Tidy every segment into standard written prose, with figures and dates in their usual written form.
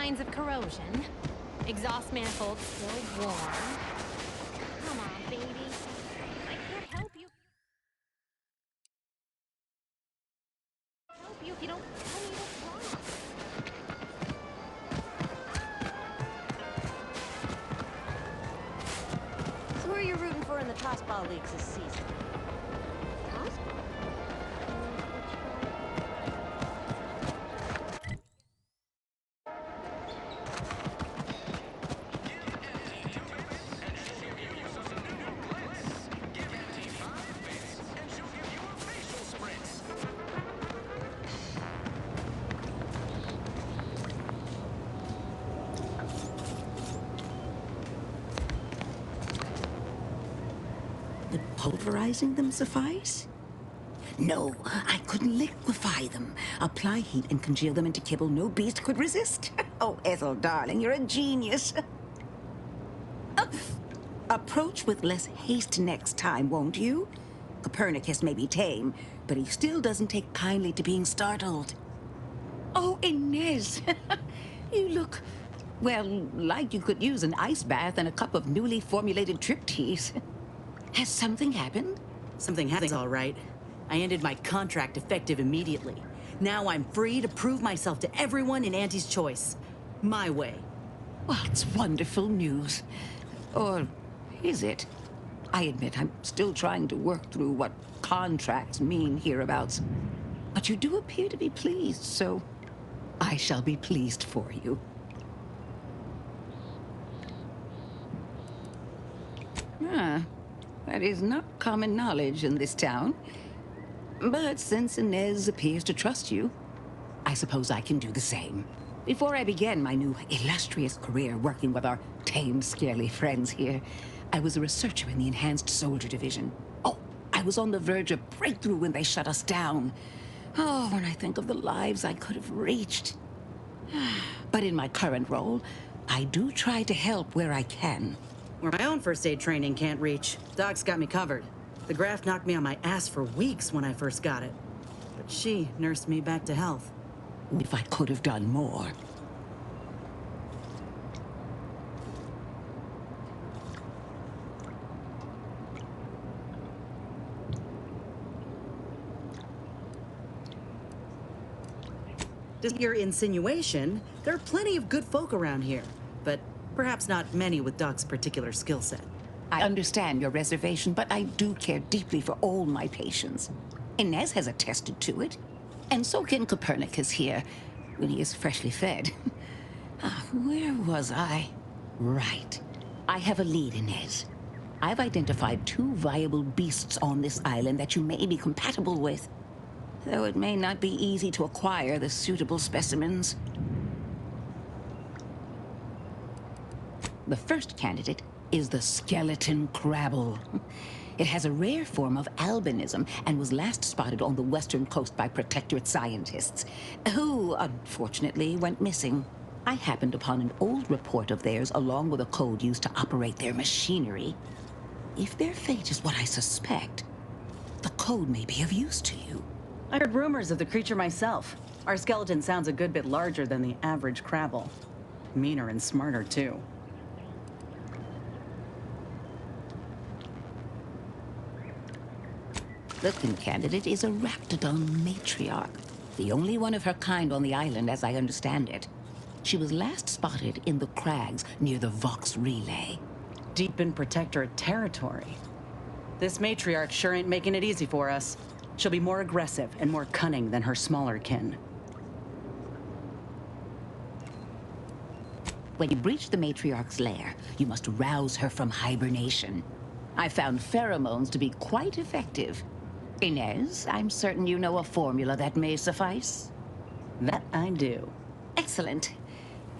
signs of corrosion. Exhaust manifold still warm. Come on, baby. I can't help you. Help you if you don't tell me what's wrong. So who are you rooting for in the tossball leagues this season? Would pulverizing them suffice? No, I couldn't liquefy them. Apply heat and congeal them into kibble no beast could resist. Oh, Ethel, darling, you're a genius. Approach with less haste next time, won't you? Copernicus may be tame, but he still doesn't take kindly to being startled. Oh, Inez, you look, well, like you could use an ice bath and a cup of newly formulated trip teas. Has something happened? Something happened, all right. I ended my contract effective immediately. Now I'm free to prove myself to everyone in Auntie's choice. My way. Well, it's wonderful news. Or is it? I admit I'm still trying to work through what contracts mean hereabouts. But you do appear to be pleased, so I shall be pleased for you. Ah. That is not common knowledge in this town. But since Inez appears to trust you, I suppose I can do the same. Before I began my new illustrious career working with our tame, scaly friends here, I was a researcher in the Enhanced Soldier Division. Oh, I was on the verge of breakthrough when they shut us down. Oh, when I think of the lives I could have reached. But in my current role, I do try to help where I can. Where my own first aid training can't reach, Doc's got me covered. The graft knocked me on my ass for weeks when I first got it. But she nursed me back to health. If I could have done more. To your insinuation, there are plenty of good folk around here, but perhaps not many with Doc's particular skill set. I understand your reservation, but I do care deeply for all my patients. Inez has attested to it, and so can Copernicus here, when he is freshly fed. Where was I? Right. I have a lead, Inez. I've identified 2 viable beasts on this island that you may be compatible with, though it may not be easy to acquire the suitable specimens. The first candidate is the skeleton crabble. It has a rare form of albinism and was last spotted on the western coast by protectorate scientists, who, unfortunately, went missing. I happened upon an old report of theirs along with a code used to operate their machinery. If their fate is what I suspect, the code may be of use to you. I heard rumors of the creature myself. Our skeleton sounds a good bit larger than the average crabble. Meaner and smarter, too. The second candidate is a raptidon matriarch, the only one of her kind on the island as I understand it. She was last spotted in the crags near the Vox Relay. Deep in protectorate territory. This matriarch sure ain't making it easy for us. She'll be more aggressive and more cunning than her smaller kin. When you breach the matriarch's lair, you must rouse her from hibernation. I found pheromones to be quite effective. Inez, I'm certain you know a formula that may suffice. That I do. Excellent.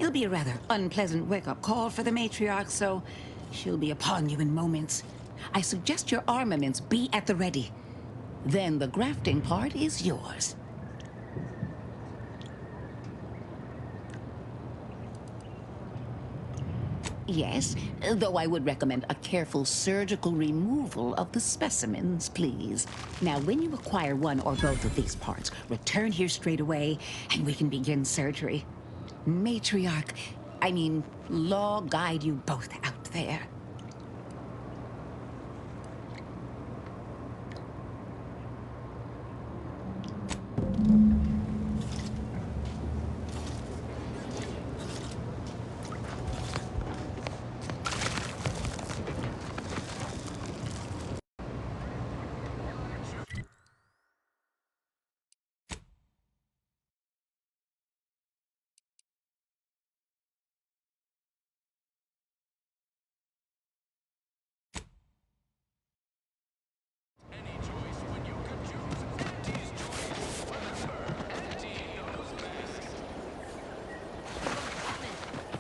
It'll be a rather unpleasant wake-up call for the matriarch, so she'll be upon you in moments. I suggest your armaments be at the ready. Then the grafting part is yours. Yes, though I would recommend a careful surgical removal of the specimens, please. Now, when you acquire one or both of these parts, return here straight away, and we can begin surgery. matriarch, I mean, law guide you both out there.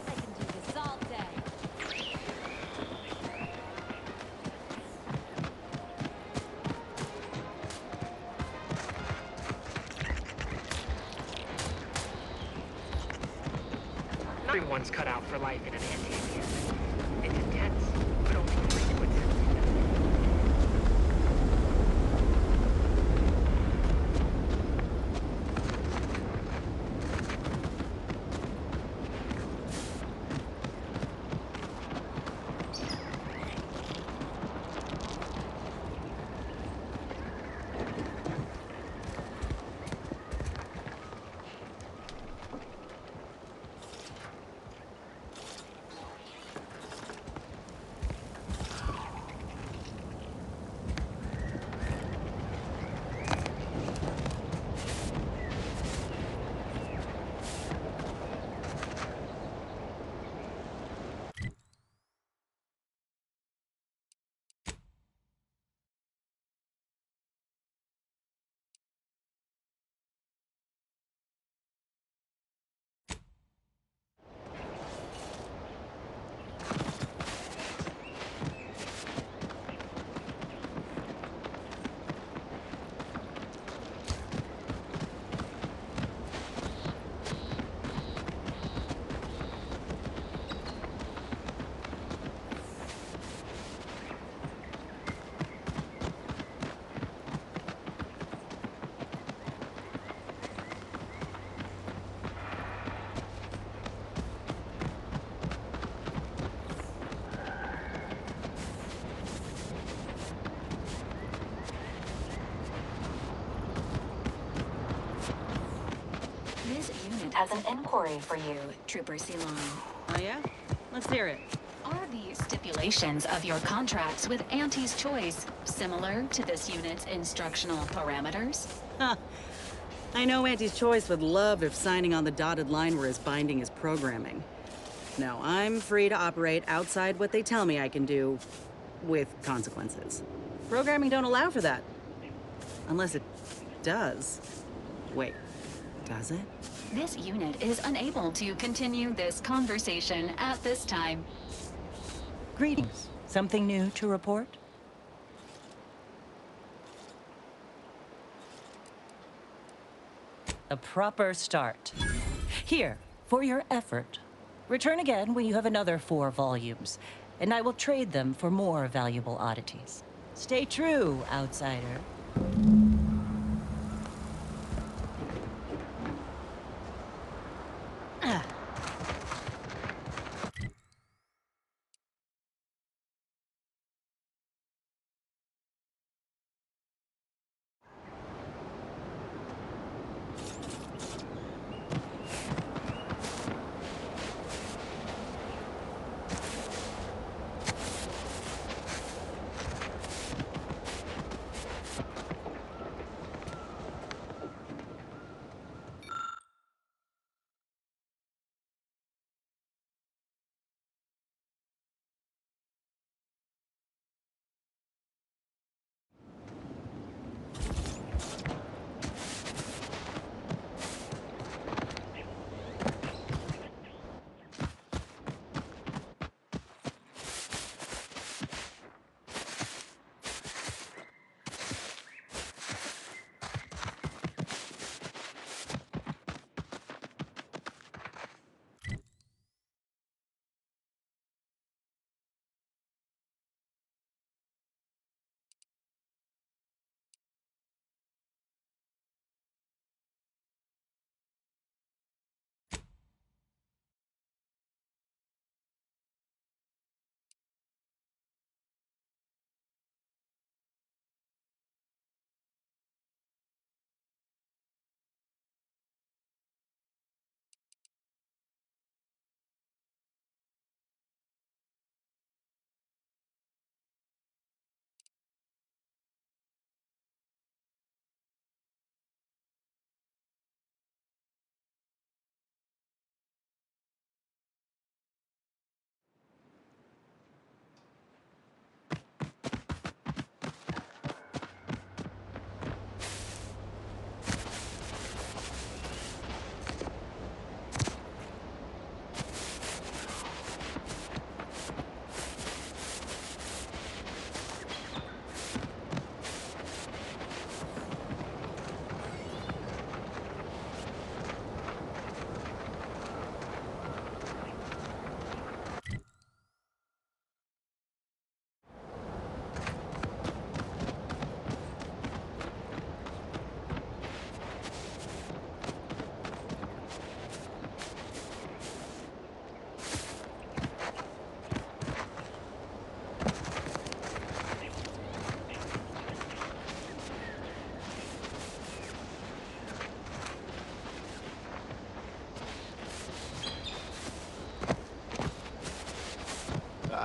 I can do this all day. Not everyone's cut out for life in an anti-atheist. It's intense, but only frequent. This unit has an inquiry for you, Trooper Ceylon. Oh yeah? Let's hear it. Are the stipulations of your contracts with Auntie's Choice similar to this unit's instructional parameters? Huh. I know Auntie's Choice would love if signing on the dotted line were as binding as programming. No, I'm free to operate outside what they tell me I can do, with consequences. Programming don't allow for that. Unless it does. Wait, does it? This unit is unable to continue this conversation at this time. Greetings. Something new to report? A proper start. Here, for your effort. Return again when you have another 4 volumes, and I will trade them for more valuable oddities. Stay true, outsider.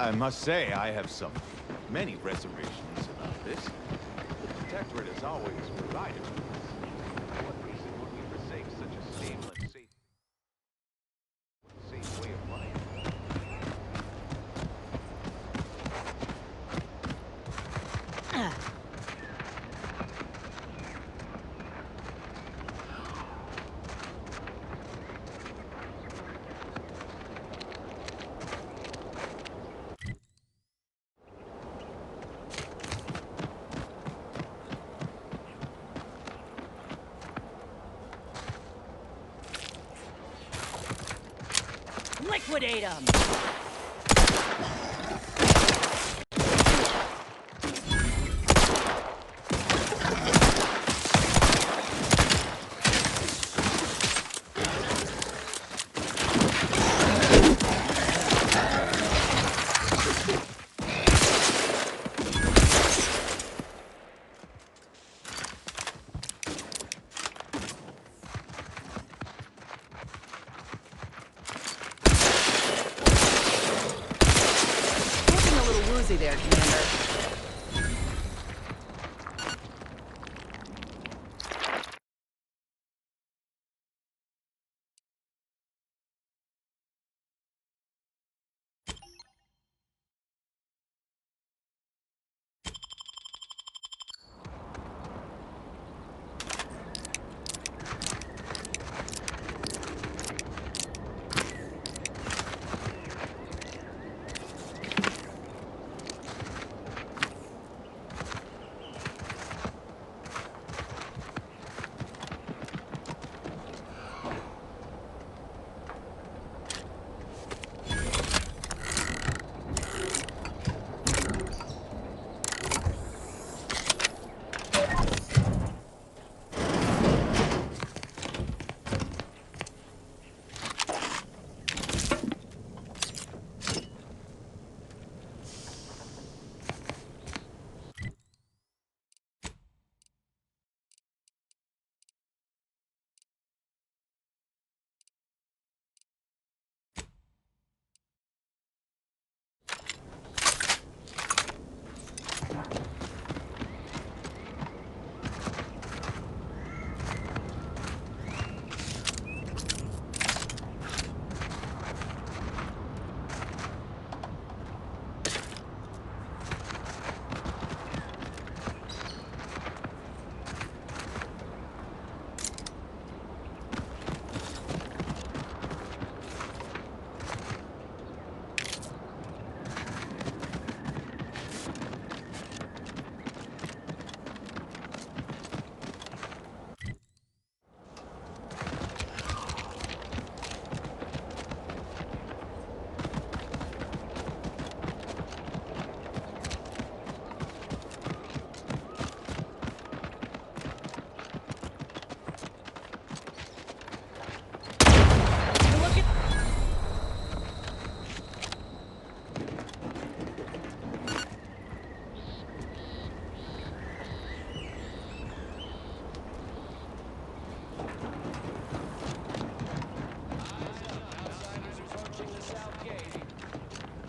I must say, I have many reservations about this. The Protectorate has always provided for us. For what reason would we forsake such a stable and safe way of life? Liquidate them! There, Commander.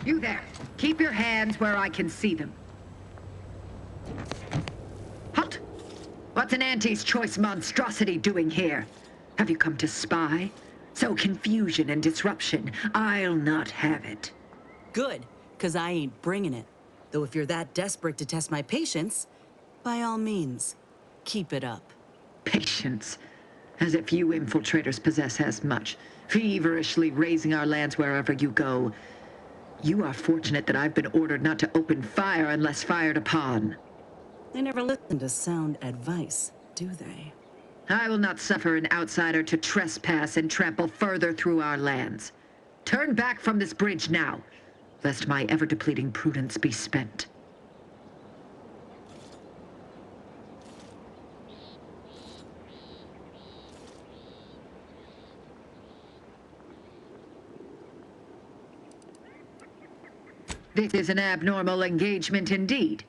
You there. Keep your hands where I can see them. Halt! What's an Auntie's choice monstrosity doing here? Have you come to spy? So confusion and disruption. I'll not have it. Good, because I ain't bringing it. Though if you're that desperate to test my patience, by all means, keep it up. Patience. As if you infiltrators possess as much. Feverishly raising our lands wherever you go. You are fortunate that I've been ordered not to open fire unless fired upon. They never listen to sound advice, do they? I will not suffer an outsider to trespass and trample further through our lands. Turn back from this bridge now, lest my ever-depleting prudence be spent. This is an abnormal engagement indeed.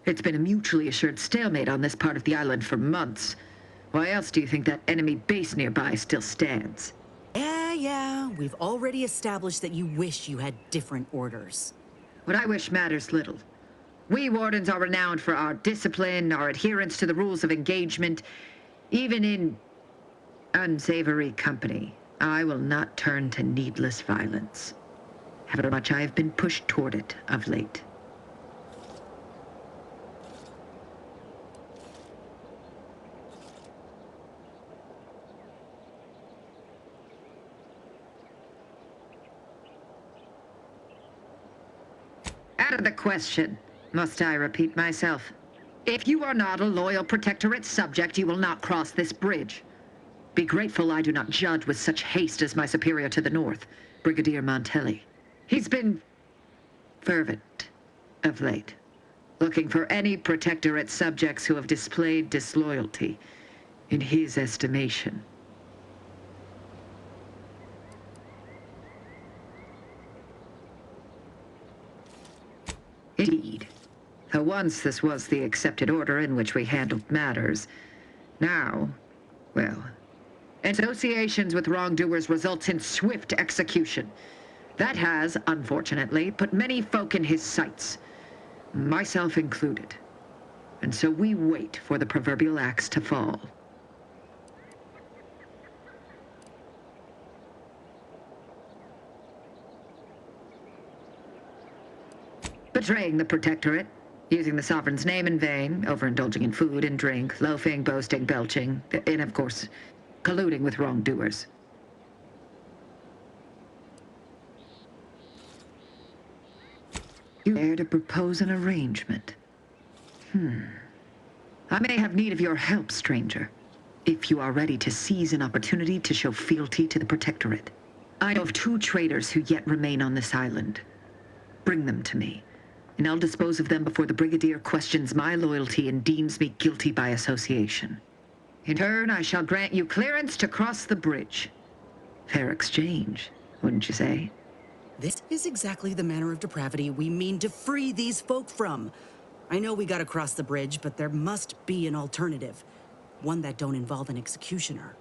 It's been a mutually assured stalemate on this part of the island for months. Why else do you think that enemy base nearby still stands? Yeah, we've already established that you wish you had different orders. what I wish matters little. We Wardens are renowned for our discipline, our adherence to the rules of engagement. Even in unsavory company, I will not turn to needless violence. However much I have been pushed toward it of late. Out of the question, must I repeat myself? If you are not a loyal Protectorate subject, you will not cross this bridge. Be grateful I do not judge with such haste as my superior to the north, Brigadier Montelli. He's been fervent of late, looking for any Protectorate subjects who have displayed disloyalty in his estimation. Indeed. Though once this was the accepted order in which we handled matters. Now, well, associations with wrongdoers results in swift execution. That has, unfortunately, put many folk in his sights, myself included. And so we wait for the proverbial axe to fall. Betraying the Protectorate, using the Sovereign's name in vain, overindulging in food and drink, loafing, boasting, belching, and of course, colluding with wrongdoers. You dare to propose an arrangement? I may have need of your help, stranger, if you are ready to seize an opportunity to show fealty to the Protectorate. I know of 2 traitors who yet remain on this island. Bring them to me, and I'll dispose of them before the Brigadier questions my loyalty and deems me guilty by association. In turn, I shall grant you clearance to cross the bridge. Fair exchange, wouldn't you say? This is exactly the manner of depravity we mean to free these folk from. I know we gotta cross the bridge, but there must be an alternative. One that don't involve an executioner.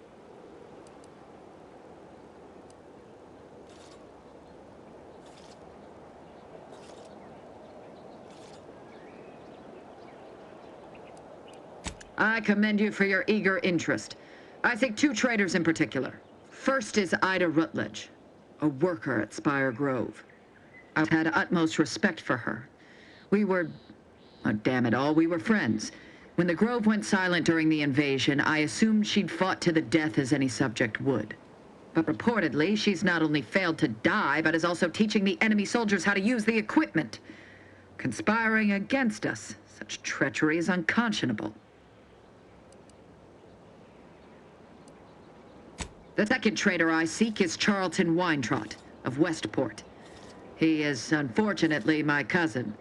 I commend you for your eager interest. I think 2 traitors in particular. First is Ida Rutledge, a worker at Spire Grove. I've had utmost respect for her. We were, oh, damn it all, we were friends. When the Grove went silent during the invasion, I assumed she'd fought to the death as any subject would. But reportedly, she's not only failed to die, but is also teaching the enemy soldiers how to use the equipment. Conspiring against us. Such treachery is unconscionable. The second traitor I seek is Charlton Weintrot of Westport. He is, unfortunately, my cousin,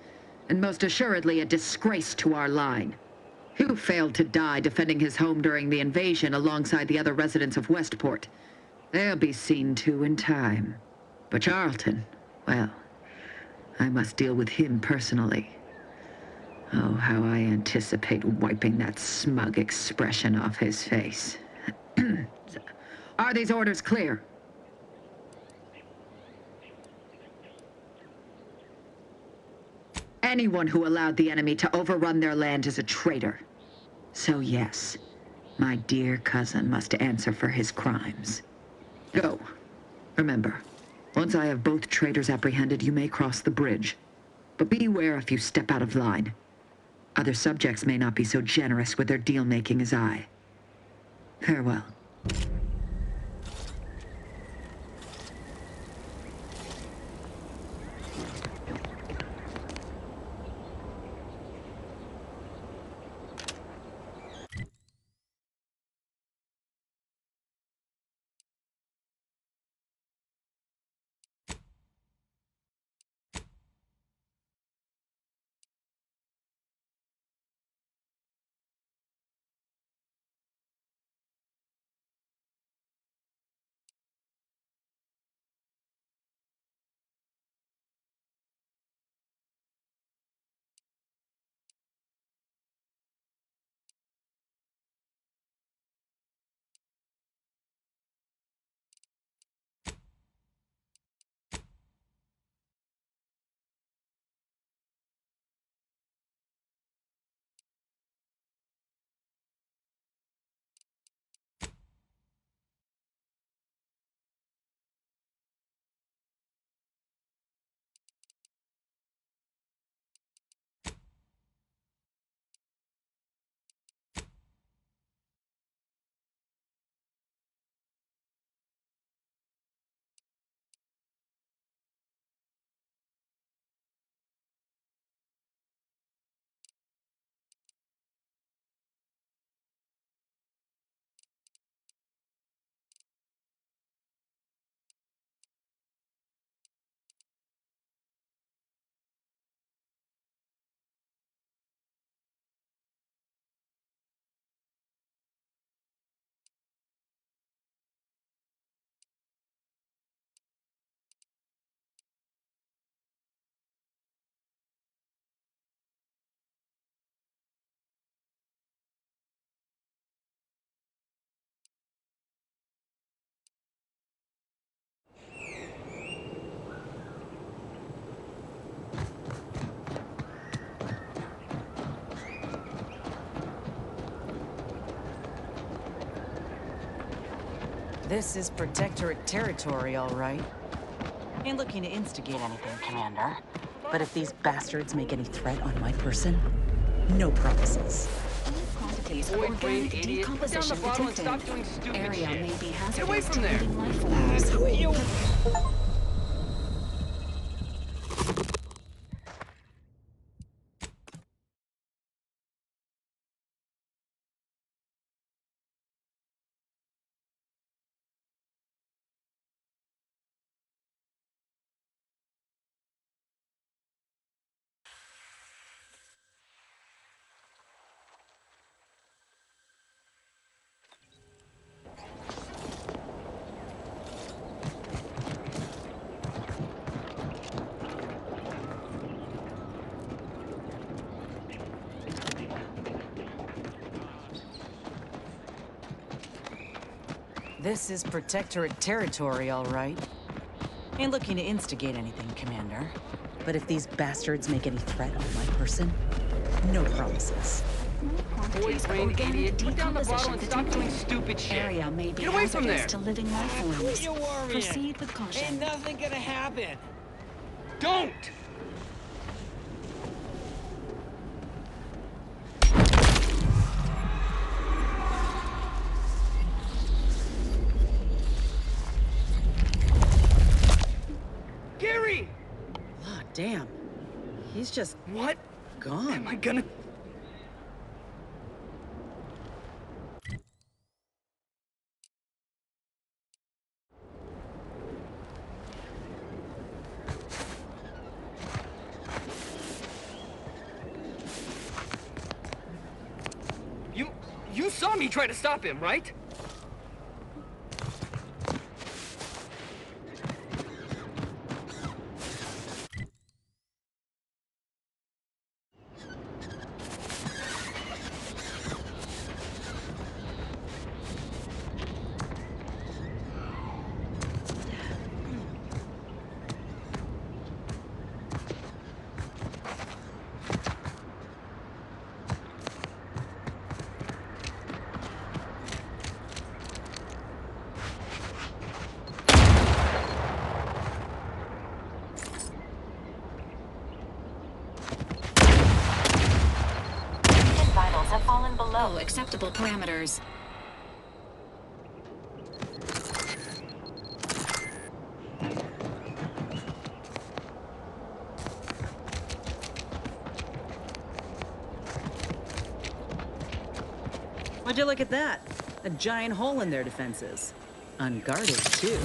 and most assuredly a disgrace to our line. Who failed to die defending his home during the invasion alongside the other residents of Westport. They'll be seen to in time. But Charlton, well, I must deal with him personally. Oh, how I anticipate wiping that smug expression off his face. Are these orders clear? Anyone who allowed the enemy to overrun their land is a traitor. So yes, my dear cousin must answer for his crimes. Go. Remember, once I have both traitors apprehended, you may cross the bridge. But beware if you step out of line. Other subjects may not be so generous with their deal-making as I. Farewell. This is Protectorate territory, all right. Ain't looking to instigate anything, Commander. But if these bastards make any threat on my person, no promises. Quantities of Boy, brain organic idiot. Put down the decomposition bottle and detected. stop doing stupid Area shit. may be Get away hazardous from to there. living life forms. This is Protectorate territory, all right. Ain't looking to instigate anything, Commander. But if these bastards make any threat on my person, no promises. Boy, Quantities of brain organic idiot. Put down the bottle decomposition and stop doing detected. stupid shit. Area may be Get away from hazardous there. to living life forms. You're worrying. Proceed with caution. Ain't nothing gonna happen. Don't! Gary! Ah, damn. He's just What gone. am I gonna... You saw me try to stop him, right? Vitals have fallen below acceptable parameters. Would you look at that? A giant hole in their defenses. Unguarded, too.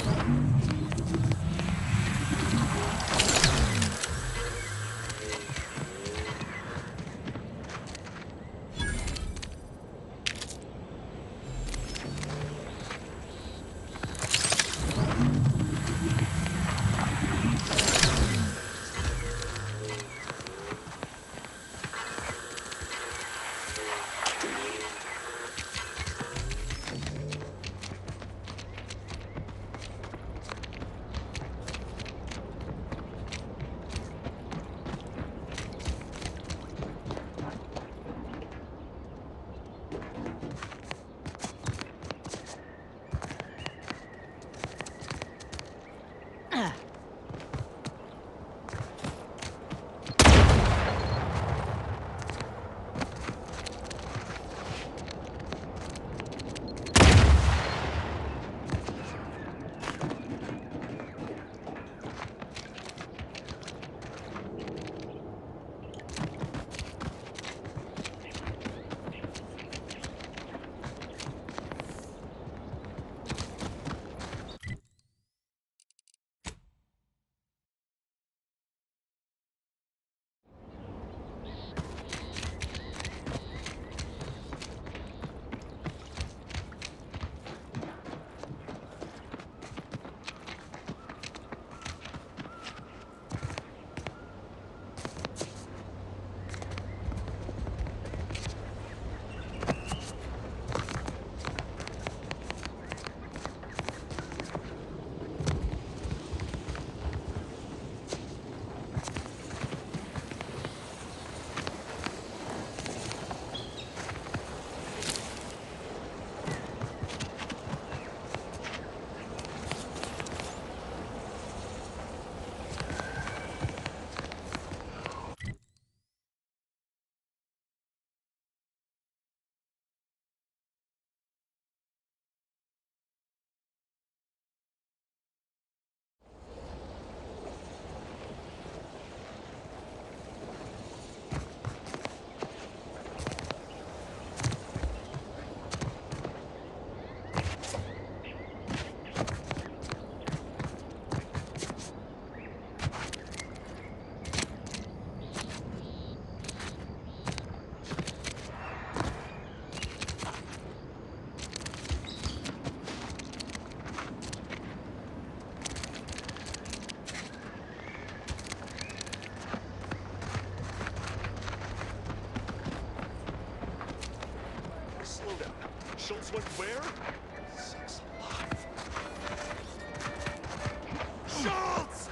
Sex went where? Sex live. Schultz!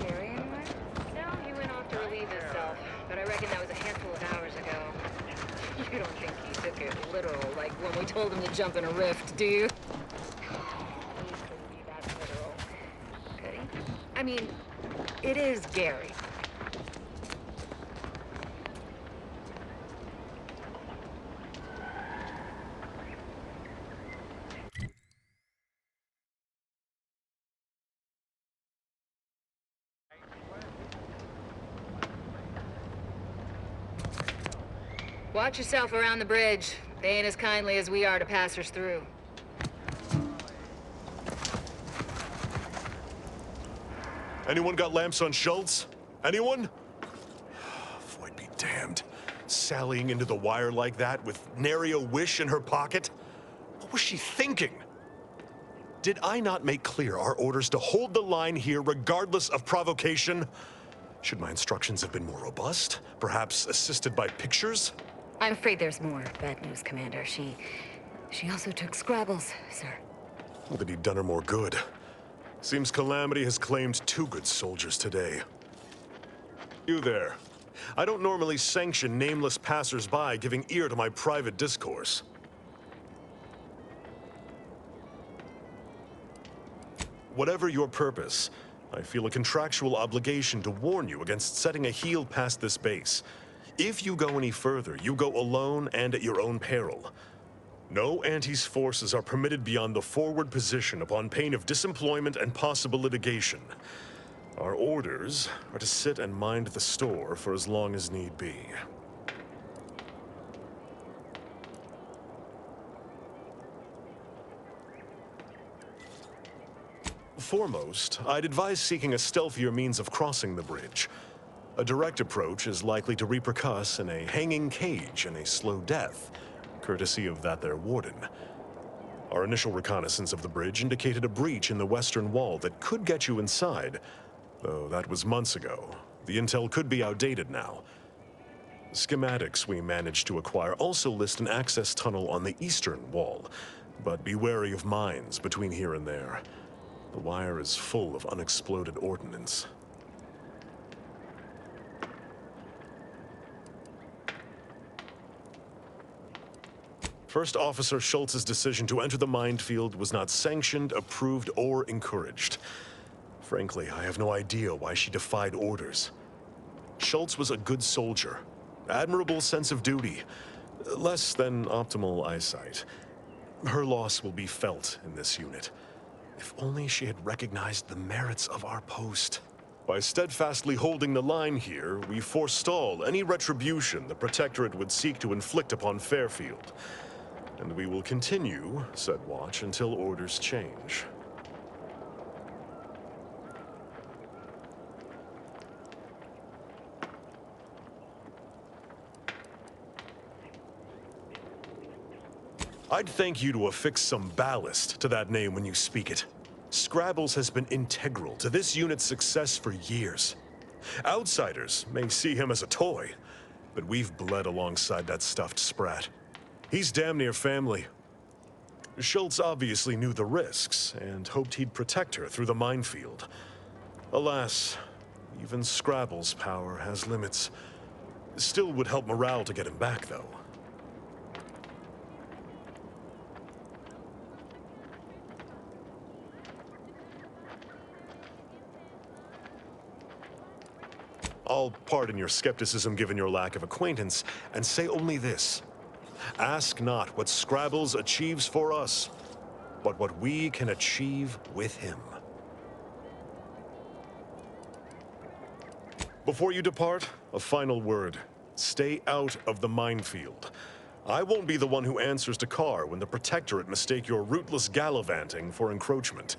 Gary anywhere? No, he went off to relieve himself, but I reckon that was a handful of hours ago. You don't think he took it literal, like when we told him to jump in a rift, do you? He couldn't be that literal. Could he? I mean, it is Gary. Watch yourself around the bridge. They ain't as kindly as we are to passers through. Anyone got lamps on Schultz? Anyone? Floyd be damned. Sallying into the wire like that with nary a wish in her pocket? What was she thinking? Did I not make clear our orders to hold the line here regardless of provocation? Should my instructions have been more robust? Perhaps assisted by pictures? I'm afraid there's more bad news, Commander. She also took Scrabbles, sir. Would that he'd done her more good. Seems Calamity has claimed 2 good soldiers today. You there. I don't normally sanction nameless passers-by giving ear to my private discourse. Whatever your purpose, I feel a contractual obligation to warn you against setting a heel past this base. If you go any further, you go alone and at your own peril. No Anti's forces are permitted beyond the forward position upon pain of disemployment and possible litigation. Our orders are to sit and mind the store for as long as need be. Foremost, I'd advise seeking a stealthier means of crossing the bridge. A direct approach is likely to repercuss in a hanging cage and a slow death, courtesy of that there warden. Our initial reconnaissance of the bridge indicated a breach in the western wall that could get you inside, though that was months ago. The intel could be outdated now. Schematics we managed to acquire also list an access tunnel on the eastern wall, but be wary of mines between here and there. The wire is full of unexploded ordnance. First Officer Schultz's decision to enter the minefield was not sanctioned, approved, or encouraged. Frankly, I have no idea why she defied orders. Schultz was a good soldier, admirable sense of duty, less than optimal eyesight. Her loss will be felt in this unit. If only she had recognized the merits of our post. By steadfastly holding the line here, we forestall any retribution the Protectorate would seek to inflict upon Fairfield. And we will continue said watch until orders change. I'd thank you to affix some ballast to that name when you speak it. Scrabbles has been integral to this unit's success for years. Outsiders may see him as a toy, but we've bled alongside that stuffed sprat. He's damn near family. Schultz obviously knew the risks and hoped he'd protect her through the minefield. Alas, even Scrabble's power has limits. Still would help morale to get him back, though. I'll pardon your skepticism given your lack of acquaintance, and say only this. Ask not what Scrabbles achieves for us, but what we can achieve with him. Before you depart, a final word. Stay out of the minefield. I won't be the one who answers to Carr when the Protectorate mistake your rootless gallivanting for encroachment.